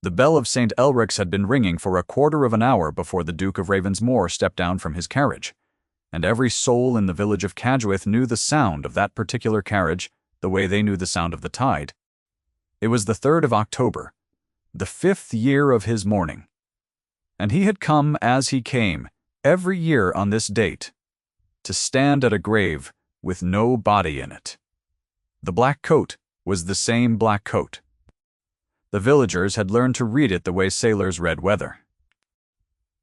The bell of St. Elric's had been ringing for a quarter of an hour before the Duke of Ravensmore stepped down from his carriage, and every soul in the village of Cadgwith knew the sound of that particular carriage the way they knew the sound of the tide. It was the 3rd of October, the 5th year of his mourning, and he had come as he came, every year on this date, to stand at a grave with no body in it. The black coat was the same black coat. The villagers had learned to read it the way sailors read weather.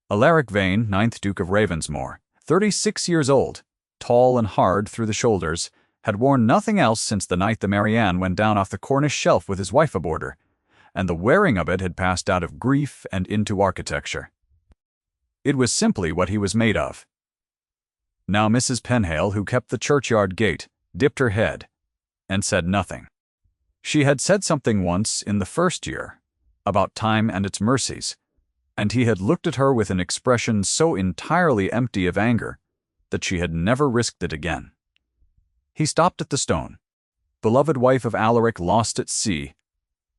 Alaric Vane, 9th Duke of Ravensmore, 36 years old, tall and hard through the shoulders, had worn nothing else since the night the Marianne went down off the Cornish shelf with his wife aboard her, and the wearing of it had passed out of grief and into architecture. It was simply what he was made of. Now Mrs. Penhale, who kept the churchyard gate, dipped her head and said nothing. She had said something once in the first year about time and its mercies, and he had looked at her with an expression so entirely empty of anger that she had never risked it again. He stopped at the stone, beloved wife of Alaric lost at sea,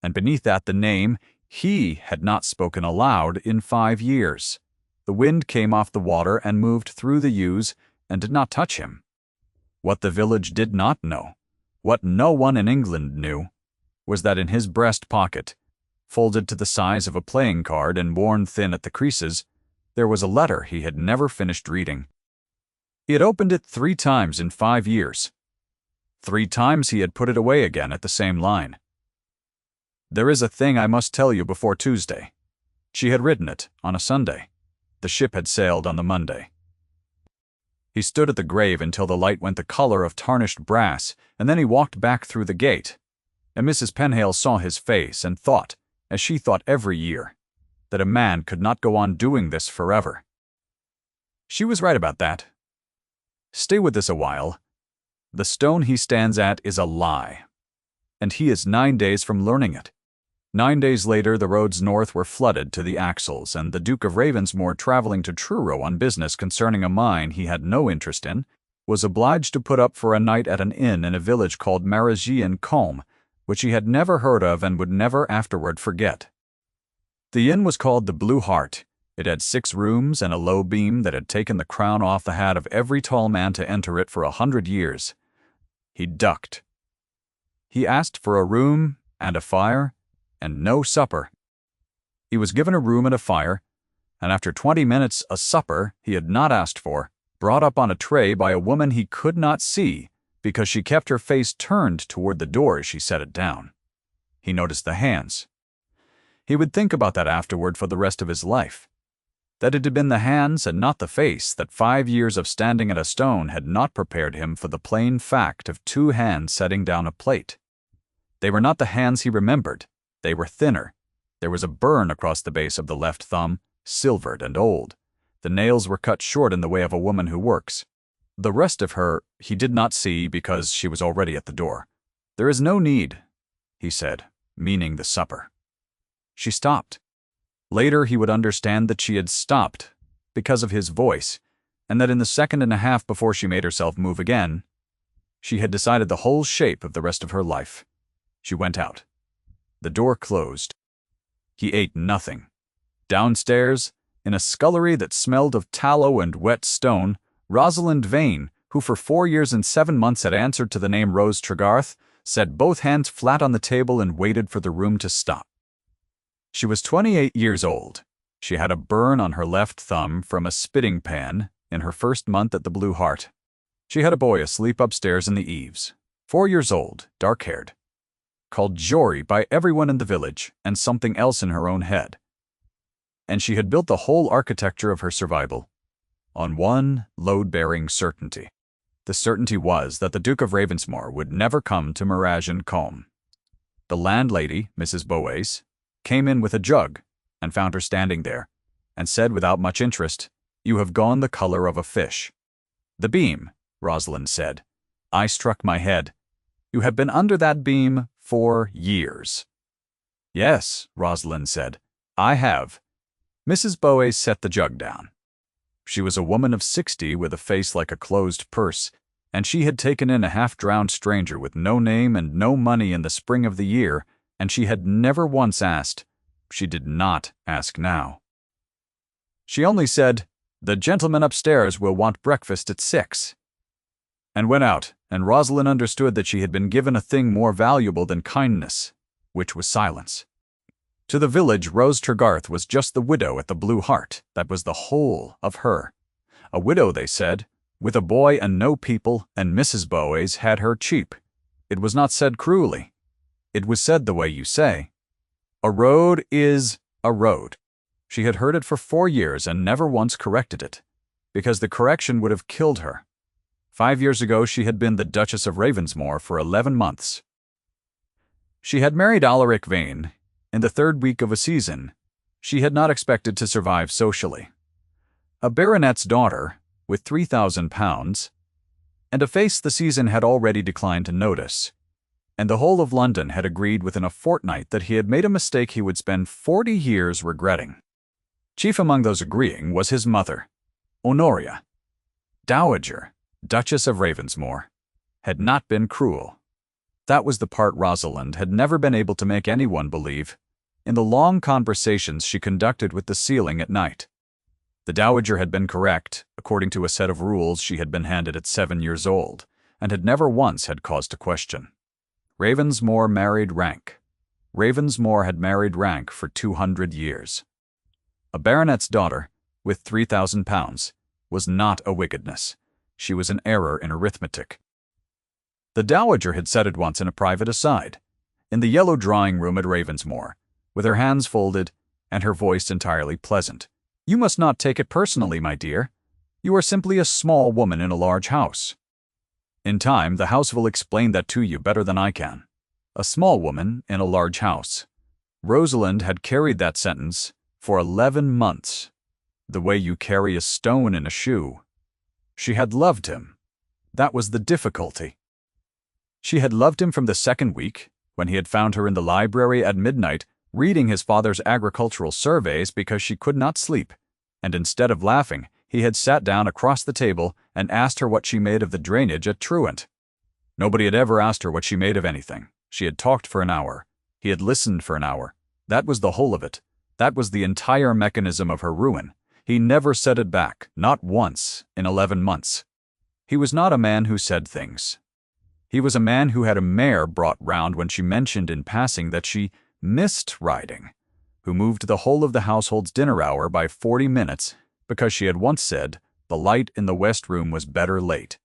and beneath that the name he had not spoken aloud in 5 years. The wind came off the water and moved through the yews and did not touch him. What the village did not know, what no one in England knew, was that in his breast pocket, folded to the size of a playing card and worn thin at the creases, there was a letter he had never finished reading. He had opened it 3 times in 5 years. 3 times he had put it away again at the same line. "There is a thing I must tell you before Tuesday." She had written it on a Sunday. The ship had sailed on the Monday. He stood at the grave until the light went the color of tarnished brass, and then he walked back through the gate, and Mrs. Penhale saw his face and thought, as she thought every year, that a man could not go on doing this forever. She was right about that. Stay with us a while. The stone he stands at is a lie, and he is 9 days from learning it. 9 days later, the roads north were flooded to the axles, and the Duke of Ravensmore, traveling to Truro on business concerning a mine he had no interest in, was obliged to put up for a night at an inn in a village called Marigy-in-Combe, which he had never heard of and would never afterward forget. The inn was called the Blue Hart. It had 6 rooms and a low beam that had taken the crown off the hat of every tall man to enter it for 100 years. He ducked. He asked for a room and a fire and no supper. He was given a room and a fire, and after 20 minutes a supper he had not asked for, brought up on a tray by a woman he could not see because she kept her face turned toward the door as she set it down. He noticed the hands. He would think about that afterward for the rest of his life. That it had been the hands and not the face, that 5 years of standing at a stone had not prepared him for the plain fact of 2 hands setting down a plate. They were not the hands he remembered. They were thinner. There was a burn across the base of the left thumb, silvered and old. The nails were cut short in the way of a woman who works. The rest of her he did not see because she was already at the door. "There is no need," he said, meaning the supper. She stopped. Later he would understand that she had stopped because of his voice, and that in the second and a half before she made herself move again, she had decided the whole shape of the rest of her life. She went out. The door closed. He ate nothing. Downstairs, in a scullery that smelled of tallow and wet stone, Rosalind Vane, who for 4 years and 7 months had answered to the name Rose Tregarth, set both hands flat on the table and waited for the room to stop. She was 28 years old. She had a burn on her left thumb from a spitting pan in her first month at the Blue Hart. She had a boy asleep upstairs in the eaves, 4 years old, dark-haired, called Jory by everyone in the village, and something else in her own head. And she had built the whole architecture of her survival on one load-bearing certainty. The certainty was that the Duke of Ravensmore would never come to Marigy-in-Combe. The landlady, Mrs. Bowace, came in with a jug and found her standing there, and said without much interest, "You have gone the color of a fish." "The beam," Rosalind said. I struck my head. "You have been under that beam 4 years." "Yes," Rosalind said, "I have." Mrs. Bowace set the jug down. She was a woman of 60 with a face like a closed purse, and she had taken in a half-drowned stranger with no name and no money in the spring of the year, and she had never once asked, She did not ask now. She only said, "The gentleman upstairs will want breakfast at 6." And went out, and Rosalind understood that she had been given a thing more valuable than kindness, which was silence. To the village, Rose Tregarth was just the widow at the Blue Hart. That was the whole of her. A widow, they said, with a boy and no people, and Mrs. Boways had her cheap. It was not said cruelly. It was said the way you say. A road is a road. She had heard it for 4 years and never once corrected it, because the correction would have killed her. 5 years ago she had been the Duchess of Ravensmore for 11 months. She had married Alaric Vane in the 3rd week of a season she had not expected to survive socially. A baronet's daughter, with £3,000, and a face the season had already declined to notice, and the whole of London had agreed within a fortnight that he had made a mistake he would spend 40 years regretting. Chief among those agreeing was his mother, Honoria. Dowager, Duchess of Ravensmore, had not been cruel. That was the part Rosalind had never been able to make anyone believe in the long conversations she conducted with the ceiling at night. The Dowager had been correct, according to a set of rules she had been handed at 7 years old, and had never once had cause to question. Ravensmore married rank. Ravensmore had married rank for 200 years. A baronet's daughter, with £3,000, was not a wickedness. She was an error in arithmetic. The Dowager had said it once in a private aside, in the yellow drawing-room at Ravensmore, with her hands folded and her voice entirely pleasant. "You must not take it personally, my dear. You are simply a small woman in a large house. In time, the house will explain that to you better than I can. A small woman in a large house." Rosalind had carried that sentence for 11 months, the way you carry a stone in a shoe. She had loved him. That was the difficulty. She had loved him from the 2nd week, when he had found her in the library at midnight reading his father's agricultural surveys because she could not sleep, and instead of laughing, he had sat down across the table and asked her what she made of the drainage at Truant. Nobody had ever asked her what she made of anything. She had talked for an hour. He had listened for an hour. That was the whole of it. That was the entire mechanism of her ruin. He never said it back, not once, in 11 months. He was not a man who said things. He was a man who had a mare brought round when she mentioned in passing that she missed riding, who moved the whole of the household's dinner hour by 40 minutes because she had once said the light in the west room was better late.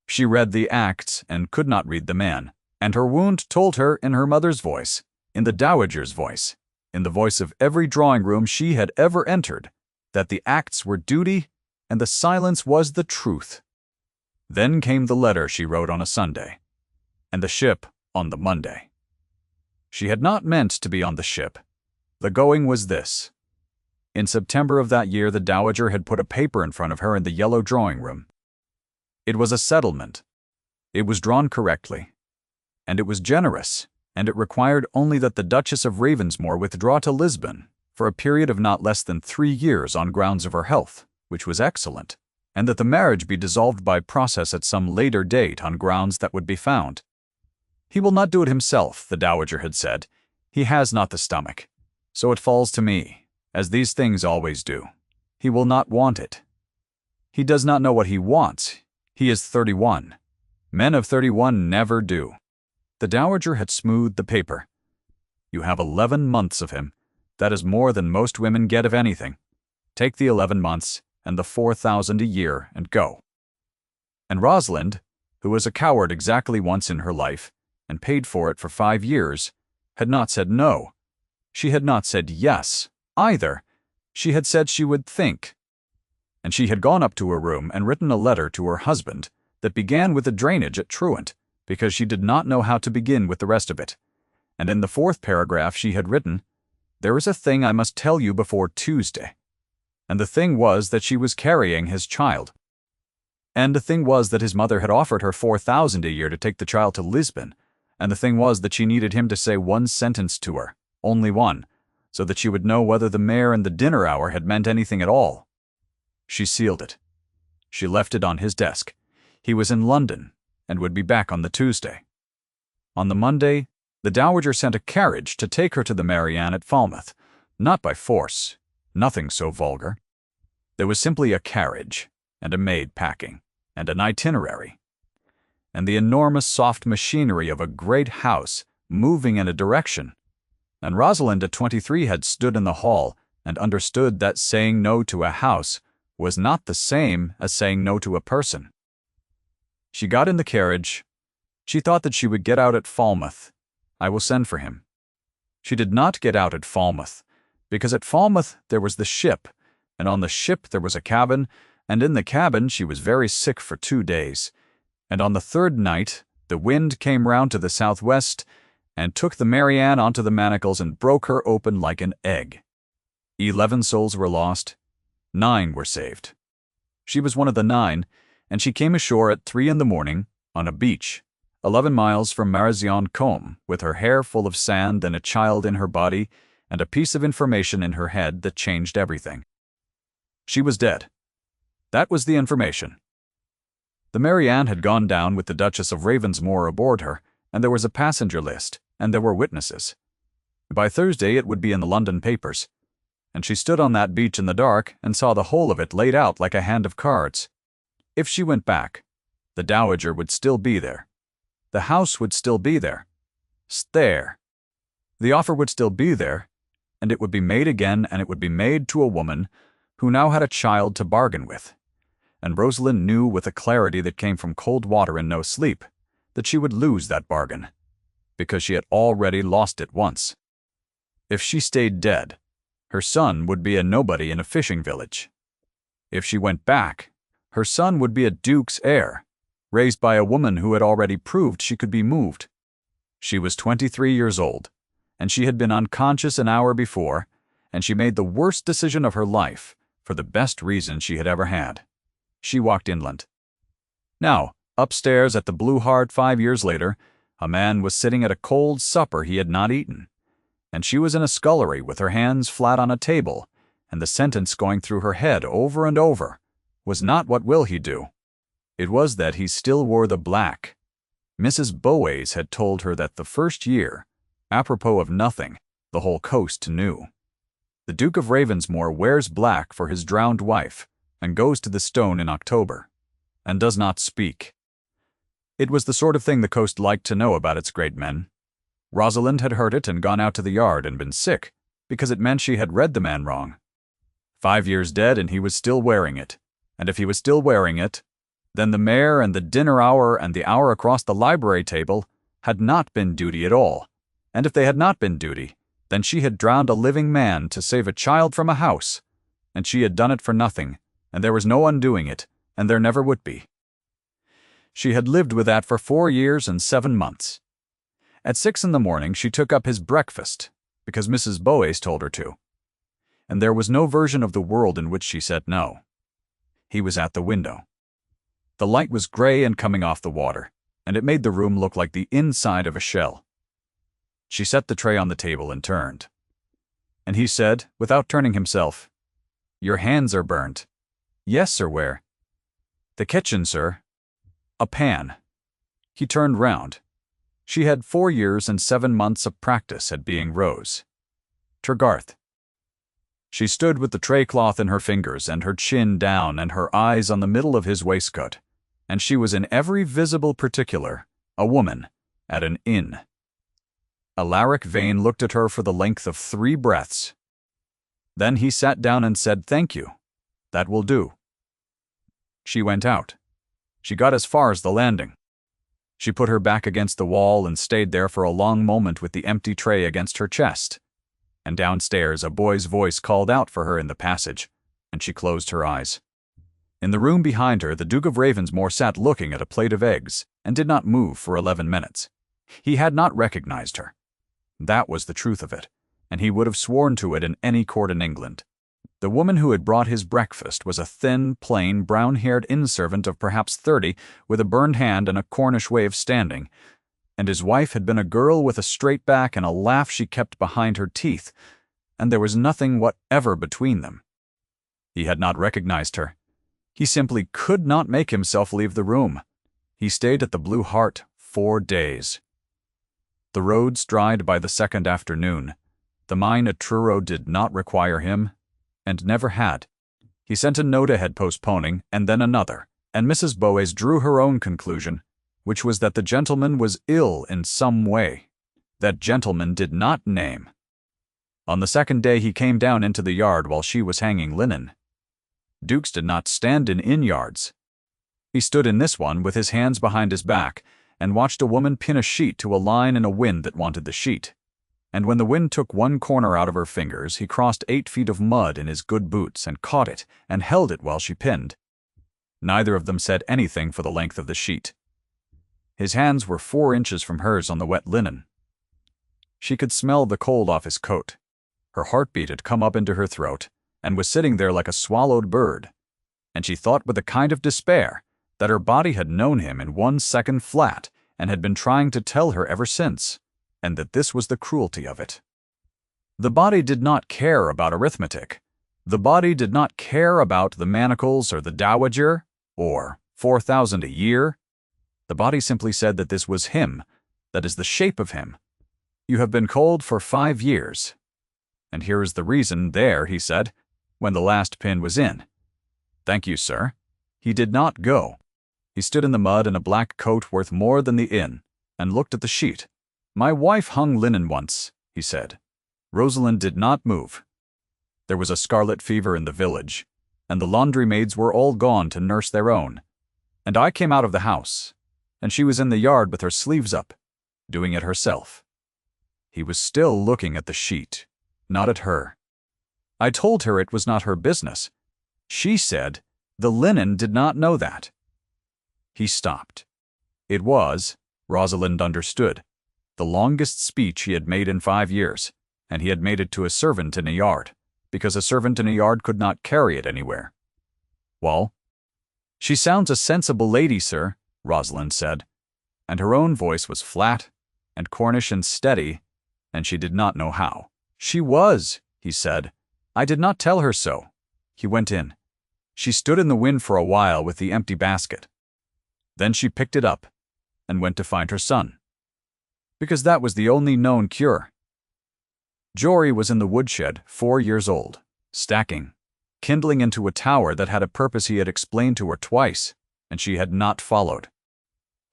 She read the acts and could not read the man, and her wound told her in her mother's voice, in the Dowager's voice, in the voice of every drawing-room she had ever entered, that the acts were duty and the silence was the truth. Then came the letter she wrote on a Sunday, and the ship on the Monday. She had not meant to be on the ship. The going was this. In September of that year, the Dowager had put a paper in front of her in the yellow drawing-room. It was a settlement. It was drawn correctly, and it was generous, and it required only that the Duchess of Ravensmore withdraw to Lisbon for a period of not less than 3 years on grounds of her health, which was excellent, and that the marriage be dissolved by process at some later date on grounds that would be found. "He will not do it himself," the Dowager had said. "He has not the stomach. So it falls to me, as these things always do. He will not want it. He does not know what he wants. He is 31. Men of 31 never do." The Dowager had smoothed the paper. "You have 11 months of him. That is more than most women get of anything. Take the 11 months and the 4,000 a year and go." And Rosalind, who was a coward exactly once in her life, and paid for it for 5 years, had not said no. She had not said yes, either. She had said she would think. And she had gone up to her room and written a letter to her husband that began with the drainage at Truant, because she did not know how to begin with the rest of it. And in the 4th paragraph she had written, "There is a thing I must tell you before Tuesday." And the thing was that she was carrying his child. And the thing was that his mother had offered her 4,000 a year to take the child to Lisbon. And the thing was that she needed him to say one sentence to her, only one, so that she would know whether the mare and the dinner hour had meant anything at all. She sealed it. She left it on his desk. He was in London, and would be back on the Tuesday. On the Monday, The dowager sent a carriage to take her to the Mary Ann at Falmouth, not by force, nothing so vulgar. There was simply a carriage, and a maid packing, and an itinerary, and the enormous soft machinery of a great house moving in a direction. And Rosalind at 23 had stood in the hall and understood that saying no to a house was not the same as saying no to a person. She got in the carriage. She thought that she would get out at Falmouth. I will send for him. She did not get out at Falmouth, because at Falmouth there was the ship, and on the ship there was a cabin, and in the cabin she was very sick for 2 days. And on the third night the wind came round to the southwest and took the Mary Ann onto the manacles and broke her open like an egg. 11 souls were lost. 9 were saved. She was one of the 9, and she came ashore at 3 in the morning on a beach, 11 miles from Marazion-Combe, with her hair full of sand and a child in her body and a piece of information in her head that changed everything. She was dead. That was the information. The Mary Ann had gone down with the Duchess of Ravensmore aboard her, and there was a passenger list, and there were witnesses. By Thursday it would be in the London papers, and she stood on that beach in the dark and saw the whole of it laid out like a hand of cards. If she went back, the dowager would still be there. The house would still be there. There. The offer would still be there, and it would be made again, and it would be made to a woman who now had a child to bargain with. And Rosalind knew with a clarity that came from cold water and no sleep that she would lose that bargain, because she had already lost it once. If she stayed dead, her son would be a nobody in a fishing village. If she went back, her son would be a duke's heir, raised by a woman who had already proved she could be moved. She was 23 years old, and she had been unconscious an hour before, and she made the worst decision of her life for the best reason she had ever had. She walked inland. Now, upstairs at the Blue Hart 5 years later, a man was sitting at a cold supper he had not eaten, and she was in a scullery with her hands flat on a table, and the sentence going through her head over and over was not what will he do. It was that he still wore the black. Mrs. Boways had told her that the first year, apropos of nothing, the whole coast knew. The Duke of Ravensmore wears black for his drowned wife, and goes to the stone in October, and does not speak. It was the sort of thing the coast liked to know about its great men. Rosalind had heard it and gone out to the yard and been sick, because it meant she had read the man wrong. 5 years dead, and he was still wearing it. And if he was still wearing it, then the mare and the dinner hour and the hour across the library table had not been duty at all. And if they had not been duty, then she had drowned a living man to save a child from a house, and she had done it for nothing, and there was no undoing it, and there never would be. She had lived with that for 4 years and 7 months. At 6 in the morning she took up his breakfast, because Mrs. Boways told her to. And there was no version of the world in which she said no. He was at the window. The light was gray and coming off the water, and it made the room look like the inside of a shell. She set the tray on the table and turned. And he said, without turning himself, "Your hands are burnt." "Yes, sir, where?" "The kitchen, sir." "A pan." He turned round. She had 4 years and 7 months of practice at being Rose. Tregarth. She stood with the tray cloth in her fingers and her chin down and her eyes on the middle of his waistcoat, and she was in every visible particular a woman at an inn. Alaric Vane looked at her for the length of 3 breaths. Then he sat down and said, "Thank you. That will do." She went out. She got as far as the landing. She put her back against the wall and stayed there for a long moment with the empty tray against her chest. And downstairs a boy's voice called out for her in the passage, and she closed her eyes. In the room behind her, the Duke of Ravensmore sat looking at a plate of eggs, and did not move for 11 minutes. He had not recognized her. That was the truth of it, and he would have sworn to it in any court in England. The woman who had brought his breakfast was a thin, plain, brown-haired inn-servant of perhaps 30, with a burned hand and a Cornish way of standing, and his wife had been a girl with a straight back and a laugh she kept behind her teeth, and there was nothing whatever between them. He had not recognized her. He simply could not make himself leave the room. He stayed at the Blue Hart 4 days. The roads dried by the second afternoon. The mine at Truro did not require him, and never had. He sent a note ahead postponing, and then another, and Mrs. Bowace drew her own conclusion, which was that the gentleman was ill in some way. That gentleman did not name. On the second day he came down into the yard while she was hanging linen. Dukes did not stand in inn-yards. He stood in this one with his hands behind his back, and watched a woman pin a sheet to a line in a wind that wanted the sheet. And when the wind took one corner out of her fingers, he crossed 8 feet of mud in his good boots and caught it and held it while she pinned. Neither of them said anything for the length of the sheet. His hands were 4 inches from hers on the wet linen. She could smell the cold off his coat. Her heartbeat had come up into her throat and was sitting there like a swallowed bird, and she thought with a kind of despair that her body had known him in 1 second flat and had been trying to tell her ever since, and that this was the cruelty of it. The body did not care about arithmetic. The body did not care about the manacles or the dowager, or 4,000 a year. The body simply said that this was him, that is the shape of him. You have been cold for 5 years. And here is the reason there, he said, when the last pin was in. Thank you, sir. He did not go. He stood in the mud in a black coat worth more than the inn, and looked at the sheet. My wife hung linen once, he said. Rosalind did not move. There was a scarlet fever in the village, and the laundry maids were all gone to nurse their own. And I came out of the house, and she was in the yard with her sleeves up, doing it herself. He was still looking at the sheet, not at her. I told her it was not her business. She said the linen did not know that. He stopped. It was, Rosalind understood, the longest speech he had made in 5 years, and he had made it to a servant in a yard, because a servant in a yard could not carry it anywhere. Well, she sounds a sensible lady, sir, Rosalind said, and her own voice was flat and Cornish and steady, and she did not know how. She was, he said. I did not tell her so. He went in. She stood in the wind for a while with the empty basket. Then she picked it up and went to find her son, because that was the only known cure. Jory was in the woodshed, 4 years old, stacking, kindling into a tower that had a purpose he had explained to her twice, and she had not followed.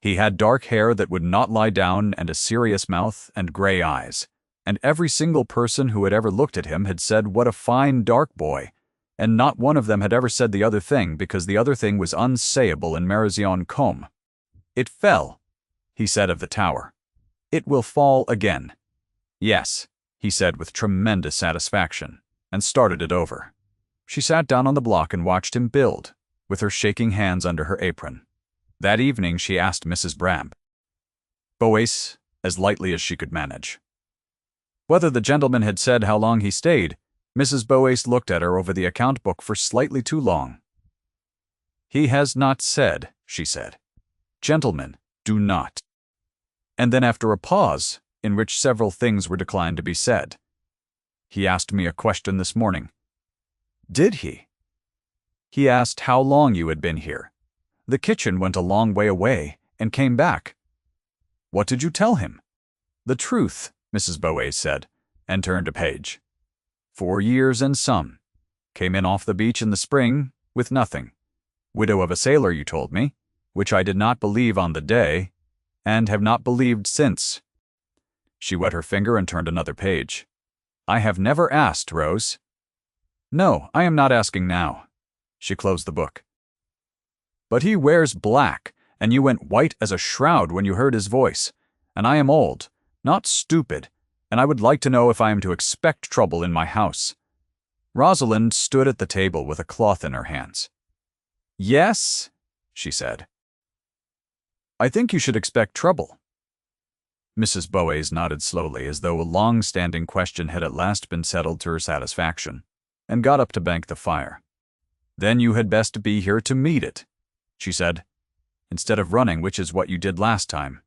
He had dark hair that would not lie down and a serious mouth and gray eyes, and every single person who had ever looked at him had said what a fine dark boy, and not one of them had ever said the other thing because the other thing was unsayable in Marazion Combe. It fell, he said of the tower. It will fall again. Yes, he said with tremendous satisfaction, and started it over. She sat down on the block and watched him build, with her shaking hands under her apron. That evening she asked Mrs. Bowace, as lightly as she could manage, whether the gentleman had said how long he stayed. Mrs. Bowace looked at her over the account book for slightly too long. He has not said, she said. Gentlemen, do not. And then after a pause, in which several things were declined to be said, he asked me a question this morning. Did he? He asked how long you had been here. The kitchen went a long way away and came back. What did you tell him? The truth, Mrs. Bowace said, and turned a page. 4 years and some. Came in off the beach in the spring, with nothing. Widow of a sailor, you told me, which I did not believe on the day, and have not believed since. She wet her finger and turned another page. I have never asked, Rose. No, I am not asking now. She closed the book. But he wears black, and you went white as a shroud when you heard his voice, and I am old, not stupid, and I would like to know if I am to expect trouble in my house. Rosalind stood at the table with a cloth in her hands. Yes, she said. I think you should expect trouble. Mrs. Bowace nodded slowly as though a long-standing question had at last been settled to her satisfaction, and got up to bank the fire. Then you had best be here to meet it, she said, instead of running, which is what you did last time.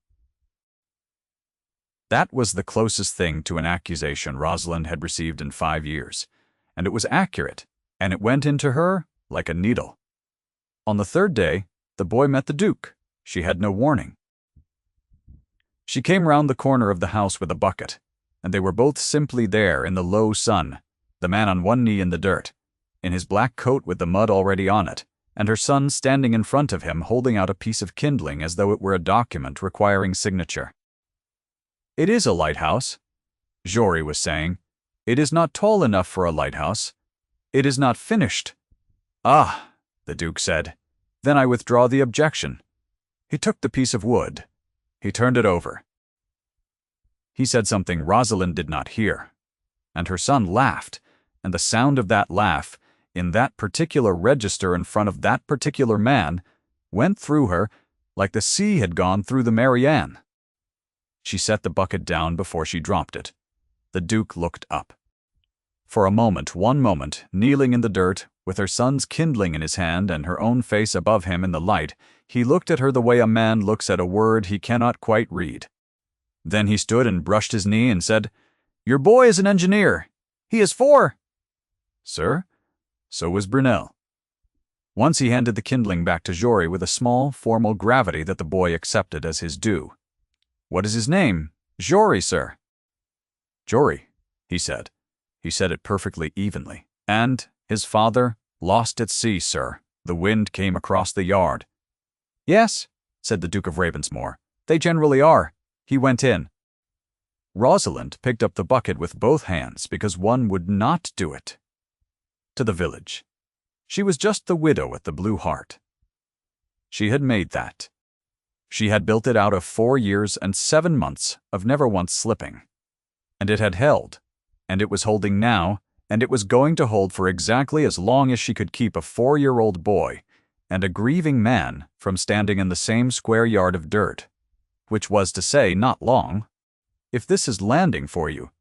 That was the closest thing to an accusation Rosalind had received in 5 years, and it was accurate, and it went into her like a needle. On the 3rd day, the boy met the Duke. She had no warning. She came round the corner of the house with a bucket, and they were both simply there in the low sun, the man on one knee in the dirt, in his black coat with the mud already on it, and her son standing in front of him holding out a piece of kindling as though it were a document requiring signature. "It is a lighthouse," Jory was saying. "It is not tall enough for a lighthouse. It is not finished." "Ah," the Duke said. "Then I withdraw the objection." He took the piece of wood. He turned it over. He said something Rosalind did not hear, and her son laughed, and the sound of that laugh, in that particular register in front of that particular man, went through her like the sea had gone through the Marianne. She set the bucket down before she dropped it. The Duke looked up. For a moment, one moment, kneeling in the dirt, with her son's kindling in his hand and her own face above him in the light, he looked at her the way a man looks at a word he cannot quite read. Then he stood and brushed his knee and said, "Your boy is an engineer. He is 4. "Sir?" So was Brunel. Once he handed the kindling back to Jory with a small, formal gravity that the boy accepted as his due. "What is his name?" "Jory, sir." "Jory," he said. He said it perfectly evenly. "And his father, lost at sea, sir. The wind came across the yard." "Yes," said the Duke of Ravensmore. "They generally are." He went in. Rosalind picked up the bucket with both hands because one would not do it. To the village. She was just the widow at the Blue Hart. She had made that. She had built it out of 4 years and 7 months of never once slipping. And it had held, and it was holding now, and it was going to hold for exactly as long as she could keep a 4-year-old boy and a grieving man from standing in the same square yard of dirt, which was to say not long. If this is landing for you,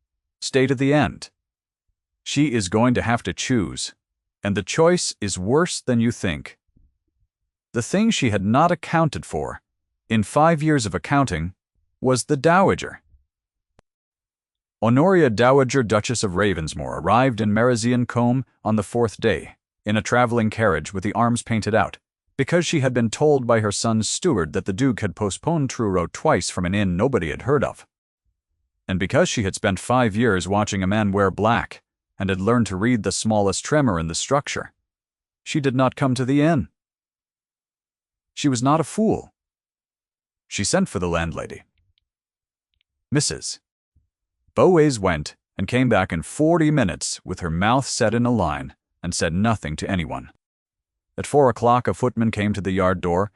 stay to the end. She is going to have to choose, and the choice is worse than you think. The thing she had not accounted for, in 5 years of accounting, was the Dowager. Honoria Dowager Duchess of Ravensmore arrived in Marazion-Combe on the 4th day, in a traveling carriage with the arms painted out, because she had been told by her son's steward that the Duke had postponed Truro twice from an inn nobody had heard of. And because she had spent 5 years watching a man wear black, and had learned to read the smallest tremor in the structure, she did not come to the inn. She was not a fool. She sent for the landlady. Mrs. Bowaze went and came back in 40 minutes with her mouth set in a line and said nothing to anyone. At 4 o'clock a footman came to the yard door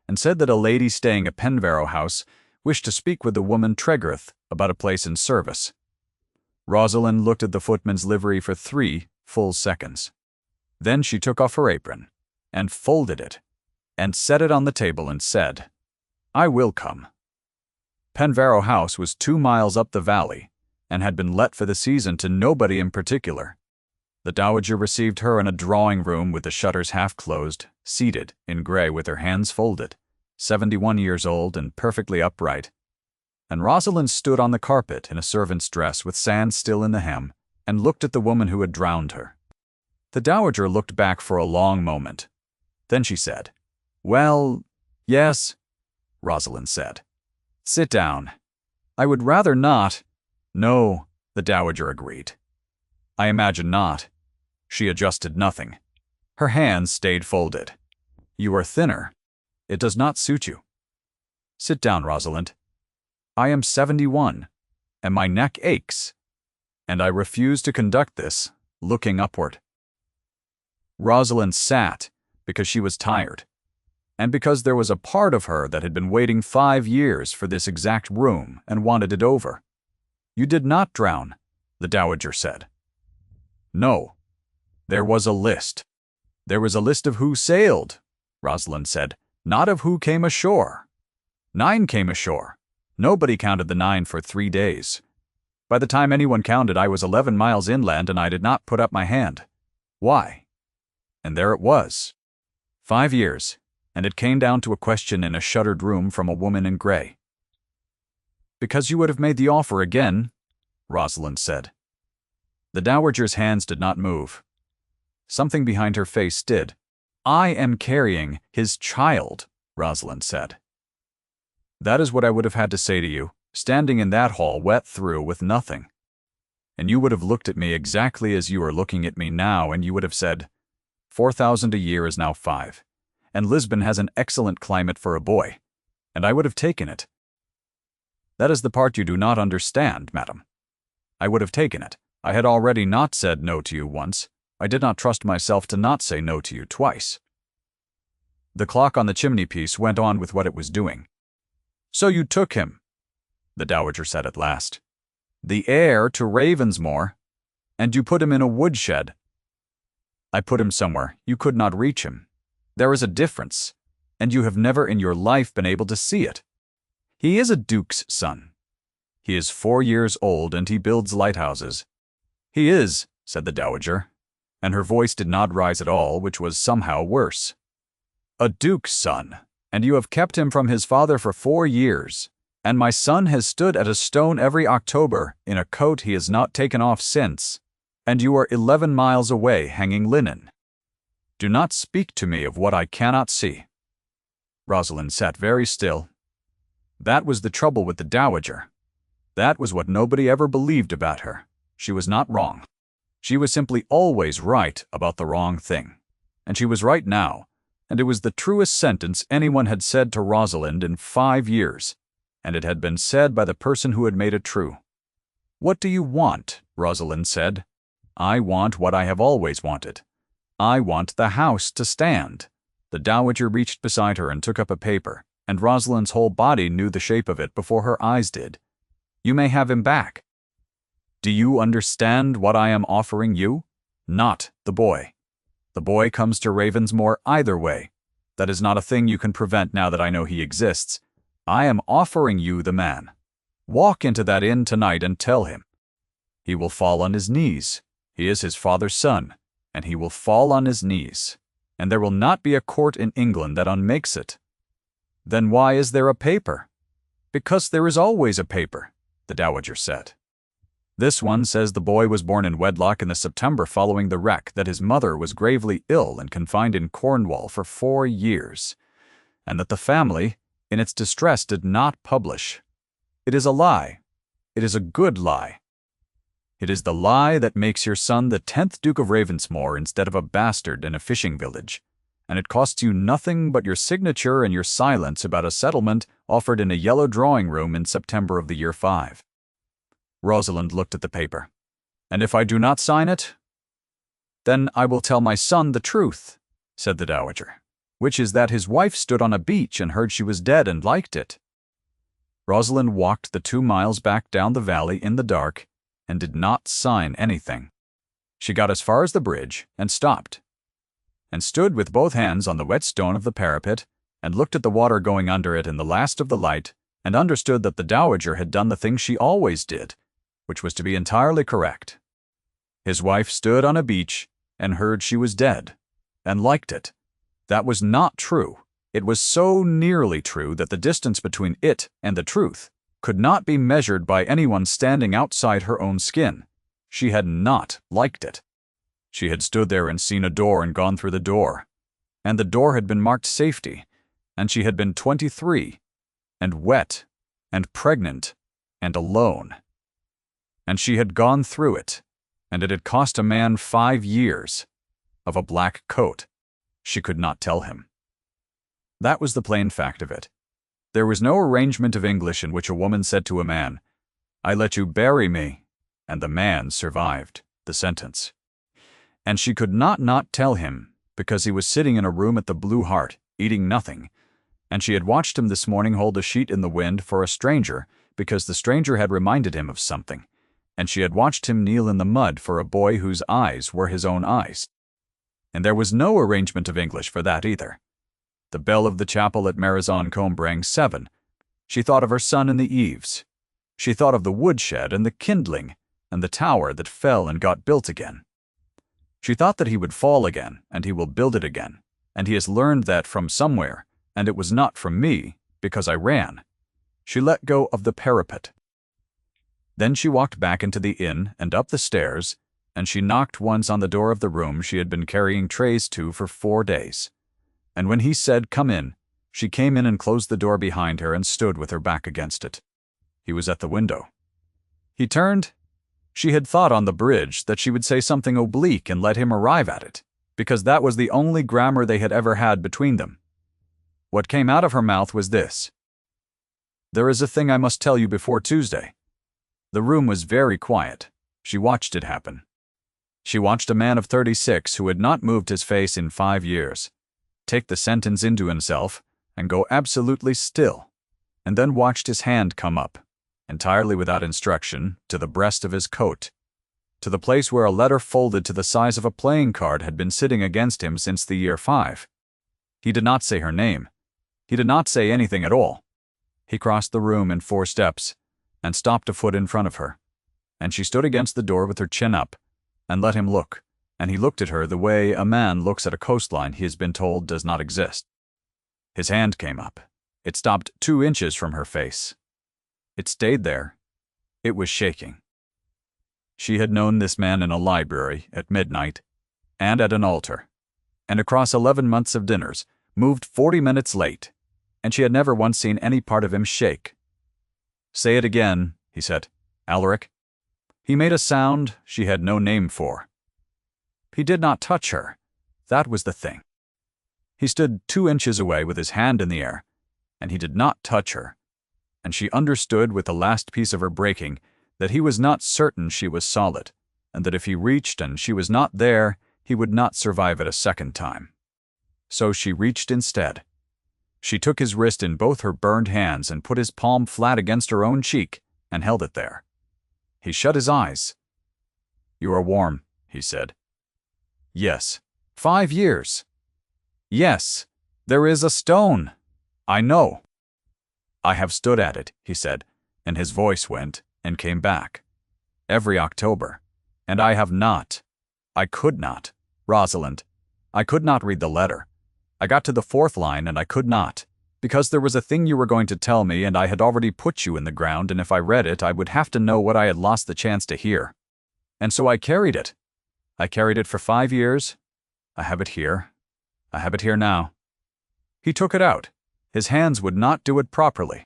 and said that a lady staying at Penvarrow House wished to speak with the woman Tregarth about a place in service. Rosalind looked at the footman's livery for 3 full seconds. Then she took off her apron and folded it and set it on the table and said, "I will come." Penvarrow House was 2 miles up the valley and had been let for the season to nobody in particular. The Dowager received her in a drawing-room with the shutters half-closed, seated in grey with her hands folded, 71 years old and perfectly upright. And Rosalind stood on the carpet in a servant's dress with sand still in the hem and looked at the woman who had drowned her. The Dowager looked back for a long moment. Then she said, "Well, yes," Rosalind said. "Sit down." "I would rather not." "No," the Dowager agreed. "I imagine not." She adjusted nothing. Her hands stayed folded. "You are thinner. It does not suit you." "Sit down, Rosalind." "I am 71, and my neck aches, and I refuse to conduct this, looking upward." Rosalind sat because she was tired, and because there was a part of her that had been waiting 5 years for this exact room and wanted it over. "You did not drown," the Dowager said. "No. There was a list." "There was a list of who sailed," Rosalind said, "not of who came ashore. 9 came ashore. Nobody counted the 9 for 3 days. By the time anyone counted, I was 11 miles inland and I did not put up my hand. Why? And there it was. 5 years, and it came down to a question in a shuttered room from a woman in grey. "Because you would have made the offer again," Rosalind said. The Dowager's hands did not move. Something behind her face did. "I am carrying his child," Rosalind said. That is what I would have had to say to you, standing in that hall wet through with nothing. And you would have looked at me exactly as you are looking at me now, and you would have said, 4,000 a year is now 5, and Lisbon has an excellent climate for a boy, and I would have taken it. That is the part you do not understand, madam. I would have taken it. I had already not said no to you once. I did not trust myself to not say no to you twice. The clock on the chimney-piece went on with what it was doing. So you took him, the dowager said at last, the heir to Ravensmore, and you put him in a woodshed. I put him somewhere. You could not reach him. There is a difference, and you have never in your life been able to see it. He is a duke's son. He is 4 years old, and he builds lighthouses. He is, said the dowager, and her voice did not rise at all, which was somehow worse. A duke's son, and you have kept him from his father for 4 years, and my son has stood at a stone every October in a coat he has not taken off since, and you are 11 miles away hanging linen. Do not speak to me of what I cannot see. Rosalind sat very still. That was the trouble with the dowager. That was what nobody ever believed about her. She was not wrong. She was simply always right about the wrong thing. And she was right now, and it was the truest sentence anyone had said to Rosalind in 5 years, and it had been said by the person who had made it true. What do you want? Rosalind said. I want what I have always wanted. I want the house to stand. The dowager reached beside her and took up a paper, and Rosalind's whole body knew the shape of it before her eyes did. You may have him back. Do you understand what I am offering you? Not the boy. The boy comes to Ravensmore either way. That is not a thing you can prevent now that I know he exists. I am offering you the man. Walk into that inn tonight and tell him. He will fall on his knees. He is his father's son, and he will fall on his knees, and there will not be a court in England that unmakes it. Then why is there a paper? Because there is always a paper, the dowager said. This one says the boy was born in wedlock in the September following the wreck, that his mother was gravely ill and confined in Cornwall for 4 years, and that the family, in its distress, did not publish. It is a lie. It is a good lie. It is the lie that makes your son the 10th Duke of Ravensmore instead of a bastard in a fishing village, and it costs you nothing but your signature and your silence about a settlement offered in a yellow drawing-room in September of the year 5. Rosalind looked at the paper. And if I do not sign it? Then I will tell my son the truth, said the dowager, which is that his wife stood on a beach and heard she was dead and liked it. Rosalind walked the 2 miles back down the valley in the dark and did not sign anything. She got as far as the bridge and stopped, and stood with both hands on the wet stone of the parapet and looked at the water going under it in the last of the light and understood that the dowager had done the thing she always did, which was to be entirely correct. His wife stood on a beach and heard she was dead, and liked it. That was not true. It was so nearly true that the distance between it and the truth could not be measured by anyone standing outside her own skin. She had not liked it. She had stood there and seen a door and gone through the door, and the door had been marked safety, and she had been 23, and wet, and pregnant, and alone. And she had gone through it, and it had cost a man 5 years, of a black coat. She could not tell him. That was the plain fact of it. There was no arrangement of English in which a woman said to a man, I let you bury me, and the man survived the sentence. And she could not tell him, because he was sitting in a room at the Blue Hart, eating nothing, and she had watched him this morning hold a sheet in the wind for a stranger, because the stranger had reminded him of something, and she had watched him kneel in the mud for a boy whose eyes were his own eyes. And there was no arrangement of English for that either. The bell of the chapel at Marizon-Combe rang 7. She thought of her son in the eaves. She thought of the woodshed and the kindling, and the tower that fell and got built again. She thought that he would fall again, and he will build it again, and he has learned that from somewhere, and it was not from me, because I ran. She let go of the parapet. Then she walked back into the inn and up the stairs, and she knocked once on the door of the room she had been carrying trays to for 4 days. And when he said, Come in, She came in and closed the door behind her and stood with her back against it. He was at the window. He turned. She had thought on the bridge that she would say something oblique and let him arrive at it, because that was the only grammar they had ever had between them. What came out of her mouth was this: "There is a thing I must tell you before Tuesday." The room was very quiet. She watched it happen. She watched a man of 36 who had not moved his face in 5 years take the sentence into himself and go absolutely still, and then watched his hand come up, entirely without instruction, to the breast of his coat, to the place where a letter folded to the size of a playing card had been sitting against him since the year 5. He did not say her name. He did not say anything at all. He crossed the room in 4 steps and stopped a foot in front of her, and she stood against the door with her chin up and let him look, and he looked at her the way a man looks at a coastline he has been told does not exist. His hand came up. It stopped 2 inches from her face. It stayed there. It was shaking. She had known this man in a library, at midnight, and at an altar, and across 11 months of dinners, moved 40 minutes late, and she had never once seen any part of him shake. "Say it again," he said. "Alaric." He made a sound she had no name for. He did not touch her. That was the thing. He stood 2 inches away with his hand in the air, and he did not touch her, and she understood with the last piece of her breaking that he was not certain she was solid, and that if he reached and she was not there, he would not survive it a second time. So she reached instead. She took his wrist in both her burned hands and put his palm flat against her own cheek and held it there. He shut his eyes. "You are warm," he said. "Yes." 5 years. "Yes. There is a stone. I know." "I have stood at it," he said, and his voice went and came back. "Every October. And I have not. I could not. Rosalind, I could not read the letter. I got to the 4th line and I could not, because there was a thing you were going to tell me and I had already put you in the ground, and if I read it I would have to know what I had lost the chance to hear. And so I carried it. I carried it for 5 years. I have it here. I have it here now." He took it out. His hands would not do it properly.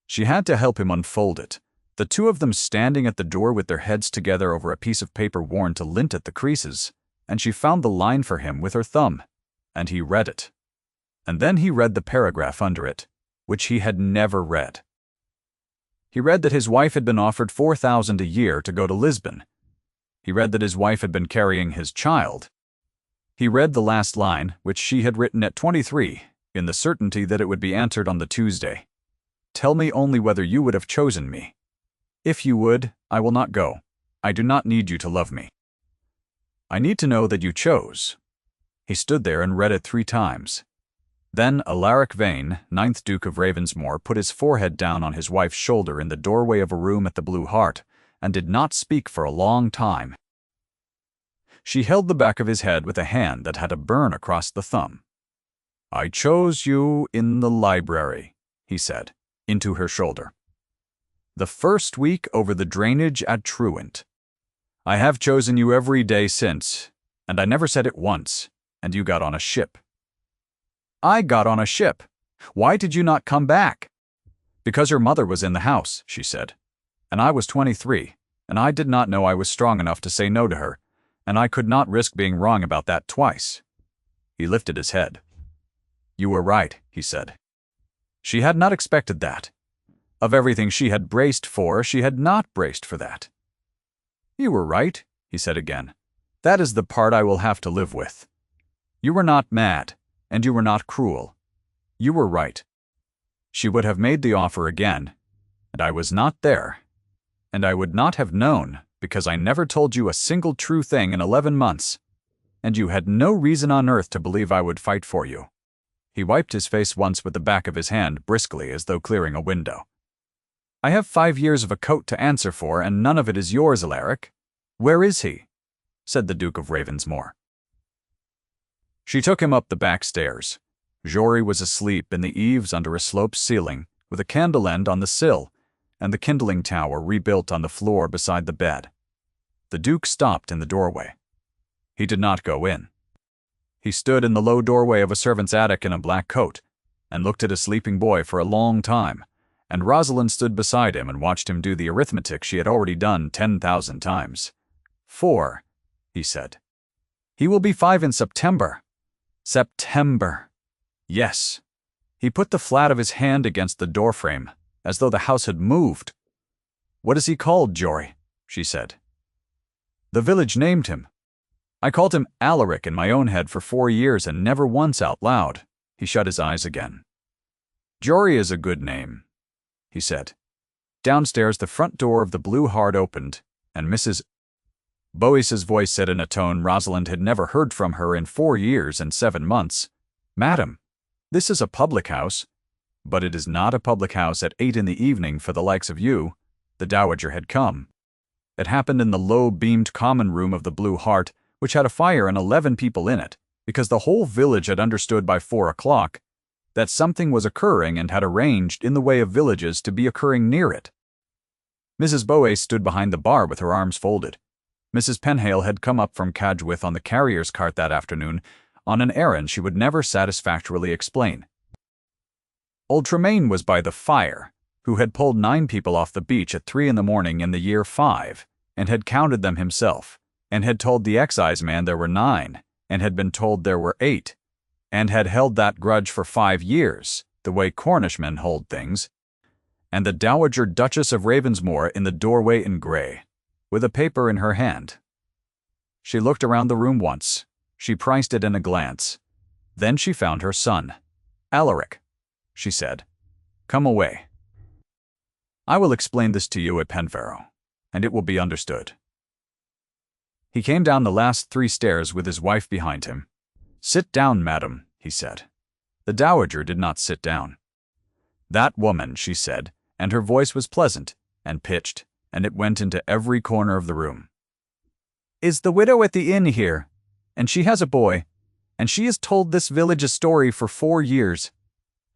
She had to help him unfold it, the two of them standing at the door with their heads together over a piece of paper worn to lint at the creases, and she found the line for him with her thumb, and he read it. And then he read the paragraph under it, which he had never read. He read that his wife had been offered $4,000 a year to go to Lisbon. He read that his wife had been carrying his child. He read the last line, which she had written at 23, in the certainty that it would be answered on the Tuesday. "Tell me only whether you would have chosen me. If you would, I will not go. I do not need you to love me. I need to know that you chose." He stood there and read it 3 times. Then Alaric Vane, 9th Duke of Ravensmore, put his forehead down on his wife's shoulder in the doorway of a room at the Blue Hart, and did not speak for a long time. She held the back of his head with a hand that had a burn across the thumb. "I chose you in the library," he said, into her shoulder. "The first week over the drainage at Truant. I have chosen you every day since, and I never said it once, and you got on a ship." "I got on a ship. Why did you not come back?" "Because your mother was in the house," she said, "and I was 23, and I did not know I was strong enough to say no to her, and I could not risk being wrong about that twice." He lifted his head. "You were right," he said. She had not expected that. Of everything she had braced for, she had not braced for that. "You were right," he said again. "That is the part I will have to live with. You were not mad, and you were not cruel. You were right. She would have made the offer again, and I was not there, and I would not have known, because I never told you a single true thing in 11 months, and you had no reason on earth to believe I would fight for you." He wiped his face once with the back of his hand briskly as though clearing a window. "I have 5 years of a coat to answer for, and none of it is yours, Alaric. Where is he?" said the Duke of Ravensmore. She took him up the back stairs. Jory was asleep in the eaves under a sloped ceiling, with a candle end on the sill, and the kindling tower rebuilt on the floor beside the bed. The Duke stopped in the doorway. He did not go in. He stood in the low doorway of a servant's attic in a black coat, and looked at his sleeping boy for a long time, and Rosalind stood beside him and watched him do the arithmetic she had already done 10,000 times. 4, he said. He will be 5 in September. September. Yes. He put the flat of his hand against the doorframe, as though the house had moved. What is he called, Jory? She said. The village named him. I called him Alaric in my own head for 4 years and never once out loud. He shut his eyes again. Jory is a good name, he said. Downstairs, the front door of the Blue Hart opened, and Mrs. Boyce's voice said in a tone Rosalind had never heard from her in 4 years and 7 months, Madam, this is a public house. But it is not a public house at 8 in the evening for the likes of you. The Dowager had come. It happened in the low-beamed common room of the Blue Hart, which had a fire and 11 people in it, because the whole village had understood by 4 o'clock that something was occurring and had arranged in the way of villages to be occurring near it. Mrs. Boace stood behind the bar with her arms folded. Mrs. Penhale had come up from Cadgwith on the carrier's cart that afternoon on an errand she would never satisfactorily explain. Old Tremaine was by the fire, who had pulled 9 people off the beach at 3 in the morning in the year 5, and had counted them himself, and had told the excise man there were 9, and had been told there were 8, and had held that grudge for 5 years, the way Cornishmen hold things, and the Dowager Duchess of Ravensmore in the doorway in grey, with a paper in her hand. She looked around the room once. She priced it in a glance. Then she found her son. Alaric, she said, come away. I will explain this to you at Penfarrow, and it will be understood. He came down the last 3 stairs with his wife behind him. Sit down, madam, he said. The Dowager did not sit down. That woman, she said, and her voice was pleasant and pitched, and it went into every corner of the room. Is the widow at the inn here? And she has a boy, and she has told this village a story for 4 years,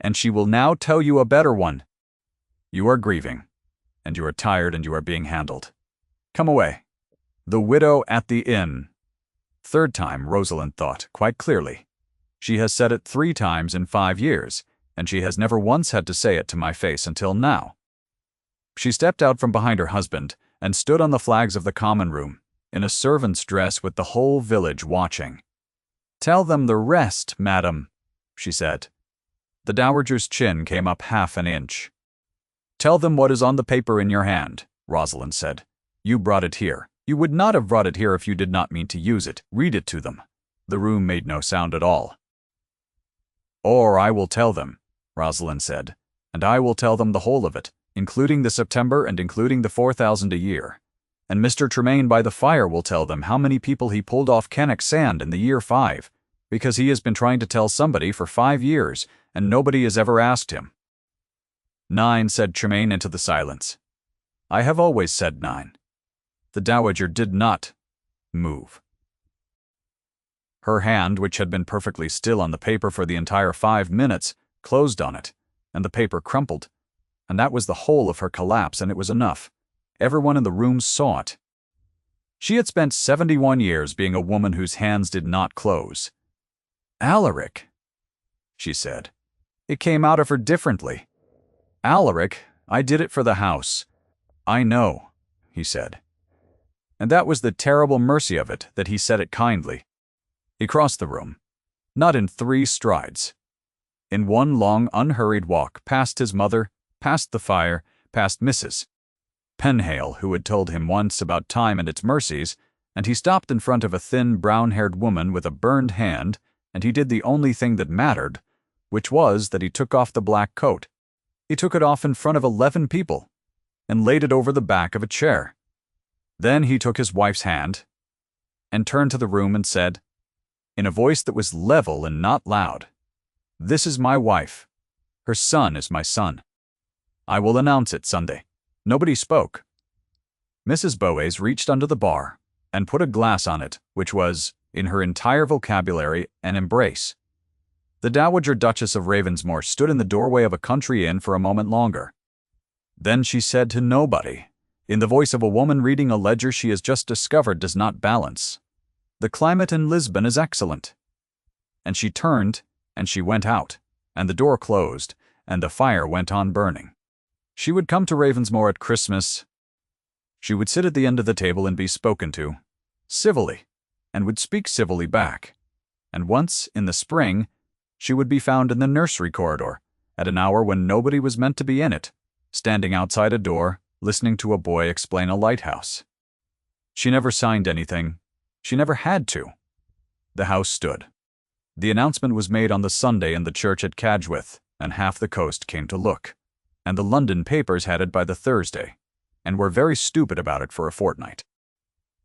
and she will now tell you a better one. You are grieving, and you are tired, and you are being handled. Come away. The widow at the inn. 3rd time, Rosalind thought, quite clearly. She has said it 3 times in 5 years, and she has never once had to say it to my face until now. She stepped out from behind her husband and stood on the flags of the common room, in a servant's dress with the whole village watching. Tell them the rest, madam, she said. The Dowager's chin came up half an inch. Tell them what is on the paper in your hand, Rosalind said. You brought it here. You would not have brought it here if you did not mean to use it. Read it to them. The room made no sound at all. Or I will tell them, Rosalind said, and I will tell them the whole of it, including the September and including the 4,000 a year. And Mr. Tremaine by the fire will tell them how many people he pulled off Cannock Sand in the year 5, because he has been trying to tell somebody for 5 years, and nobody has ever asked him. 9, said Tremaine into the silence. I have always said 9. The Dowager did not move. Her hand, which had been perfectly still on the paper for the entire 5 minutes, closed on it, and the paper crumpled, and that was the whole of her collapse, and it was enough. Everyone in the room saw it. She had spent 71 years being a woman whose hands did not close. Alaric, she said. It came out of her differently. Alaric, I did it for the house. I know, he said. And that was the terrible mercy of it, that he said it kindly. He crossed the room, not in 3 strides. In one long, unhurried walk, past his mother, past the fire, past Mrs. Penhale, who had told him once about time and its mercies, and he stopped in front of a thin, brown-haired woman with a burned hand, and he did the only thing that mattered, which was that he took off the black coat. He took it off in front of 11 people, and laid it over the back of a chair. Then he took his wife's hand, and turned to the room and said, in a voice that was level and not loud, This is my wife. Her son is my son. I will announce it Sunday. Nobody spoke. Mrs. Boace reached under the bar and put a glass on it, which was, in her entire vocabulary, an embrace. The Dowager Duchess of Ravensmore stood in the doorway of a country inn for a moment longer. Then she said to nobody, in the voice of a woman reading a ledger she has just discovered does not balance, The climate in Lisbon is excellent. And she turned, and she went out, and the door closed, and the fire went on burning. She would come to Ravensmoor at Christmas. She would sit at the end of the table and be spoken to, civilly, and would speak civilly back. And once, in the spring, she would be found in the nursery corridor, at an hour when nobody was meant to be in it, standing outside a door, listening to a boy explain a lighthouse. She never signed anything. She never had to. The house stood. The announcement was made on the Sunday in the church at Cadgwith, and half the coast came to look, and the London papers had it by the Thursday, and were very stupid about it for a fortnight.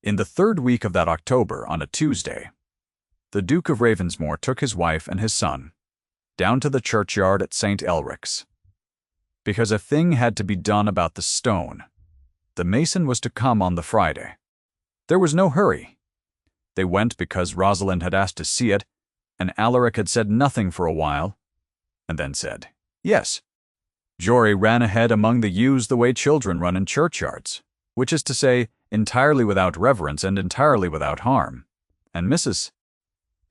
In the third week of that October, on a Tuesday, the Duke of Ravensmoor took his wife and his son down to the churchyard at St. Elric's, because a thing had to be done about the stone. The mason was to come on the Friday. There was no hurry. They went because Rosalind had asked to see it, and Alaric had said nothing for a while, and then said, yes. Jory ran ahead among the ewes the way children run in churchyards, which is to say, entirely without reverence and entirely without harm. And Mrs.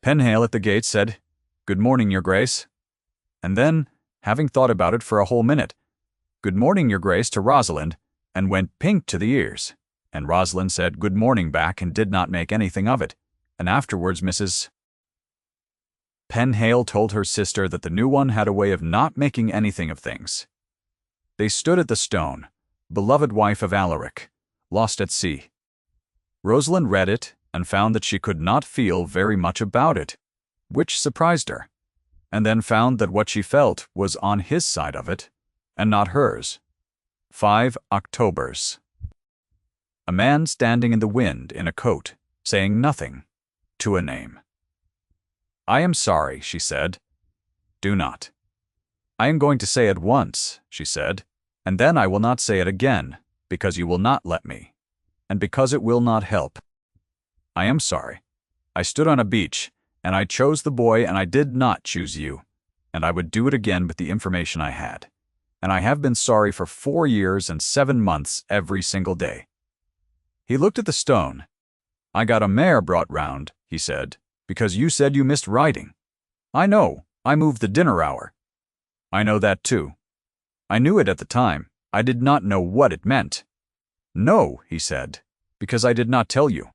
Penhale at the gate said, "Good morning, Your Grace." And then, having thought about it for a whole minute, "Good morning, Your Grace," to Rosalind, and went pink to the ears. And Rosalind said good morning back and did not make anything of it. And afterwards Mrs. Penhale told her sister that the new one had a way of not making anything of things. They stood at the stone, beloved wife of Alaric, lost at sea. Rosalind read it and found that she could not feel very much about it, which surprised her, and then found that what she felt was on his side of it, and not hers. 5 Octobers. A man standing in the wind in a coat, saying nothing, to a name. "I am sorry," she said. "Do not." "I am going to say it once," she said, "and then I will not say it again, because you will not let me, and because it will not help. I am sorry. I stood on a beach, and I chose the boy, and I did not choose you, and I would do it again with the information I had. And I have been sorry for 4 years and 7 months every single day." He looked at the stone. "I got a mare brought round," he said, "because you said you missed riding. I know, I moved the dinner hour. I know that too. I knew it at the time. I did not know what it meant." "No," he said, "because I did not tell you.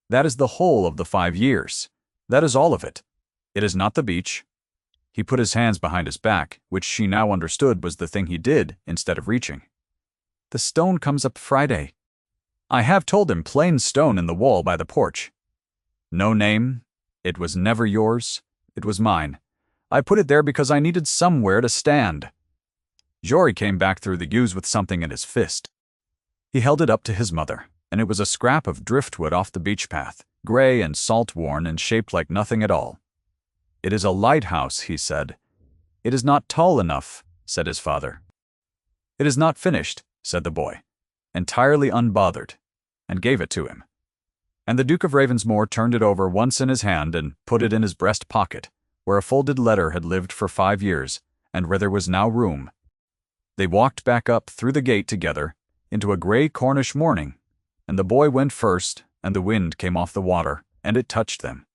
That is the whole of the 5 years. That is all of it. It is not the beach." He put his hands behind his back, which she now understood was the thing he did instead of reaching. "The stone comes up Friday. I have told him plain stone in the wall by the porch. No name. It was never yours. It was mine. I put it there because I needed somewhere to stand." Jory came back through the yews with something in his fist. He held it up to his mother, and it was a scrap of driftwood off the beach path, gray and salt-worn and shaped like nothing at all. "It is a lighthouse," he said. "It is not tall enough," said his father. "It is not finished," said the boy, entirely unbothered, and gave it to him. And the Duke of Ravensmoor turned it over once in his hand and put it in his breast pocket, where a folded letter had lived for 5 years, and where there was now room. They walked back up through the gate together, into a grey Cornish morning, and the boy went first, and the wind came off the water, and it touched them.